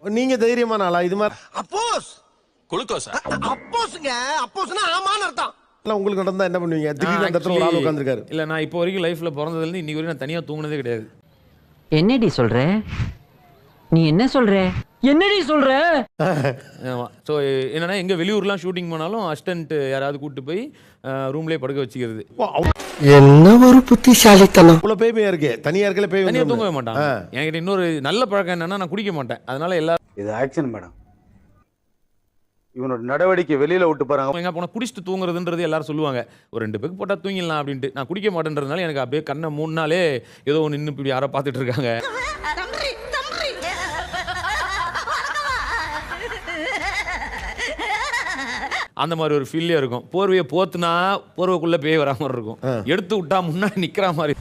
நீங்க தைரியமான ஆளா இது மாதிரி? அப்போஸ் குளுக்கோஸா? அப்போஸ்ங்க, அப்போஸ்னா ஆமான்னு அர்த்தம். உங்களுக்கு நடந்தா என்ன பண்ணுவீங்க? திடீர்னு அந்த இடத்துல ஒரு ஆள் உட்கார்ந்திருக்காரு. இல்ல நான் இப்போ வரைக்கும் லைஃப்ல பிறந்ததுல இருந்து இன்னைக்கு வரைக்கும் நான் தனியா தூங்குனதே கிடையாது. என்னடி சொல்ற? நீ என்ன சொல்ற? என்னடி சொல்ற? ஆமா. ஸோ என்னன்னா எங்க வெளியூர்லாம் ஷூட்டிங் போனாலும் அசிஸ்டன்ட் யாராவது கூட்டு போய் ரூம்லயே படுக்க வச்சுக்கிறது. என்ன ஒரு புத்திசாலித்தனம். இவ்வளவு பேய்மையா இருக்கு. தனியா இருக்கல பேய் தனியா வந்து. தூங்கவே மாட்டான். என்கிட்ட இன்னொரு நல்ல பழக்கம் என்னன்னா நான் குடிக்க மாட்டேன். அதனால எல்லாரும் இது ஆக்ஷன் மேடம். இவனோட நடவடிக்கை வெளியில விட்டு பாருங்க. எங்க போனா குடிச்சிட்டு தூங்குறதுன்றது எல்லாரும் சொல்லுவாங்க. ஒரு 2 பேருக்கு போட்டா தூங்கிடலாம் அப்படின்ட்டு. நான் குடிக்க மாட்டேன்றதுனால எனக்கு அப்படியே கண்ணை 3 நாளே ஏதோ நின்று இப்படி யாரோ பார்த்துட்டு இருக்காங்க. அந்த மாதிரி ஒரு ஃபீல்லே இருக்கும். போர்வையை போத்துனா போர்வைக்குள்ள பேய் வரா மாதிரி இருக்கும். எடுத்து விட்டா முன்னாடி நிக்கிற மாதிரி.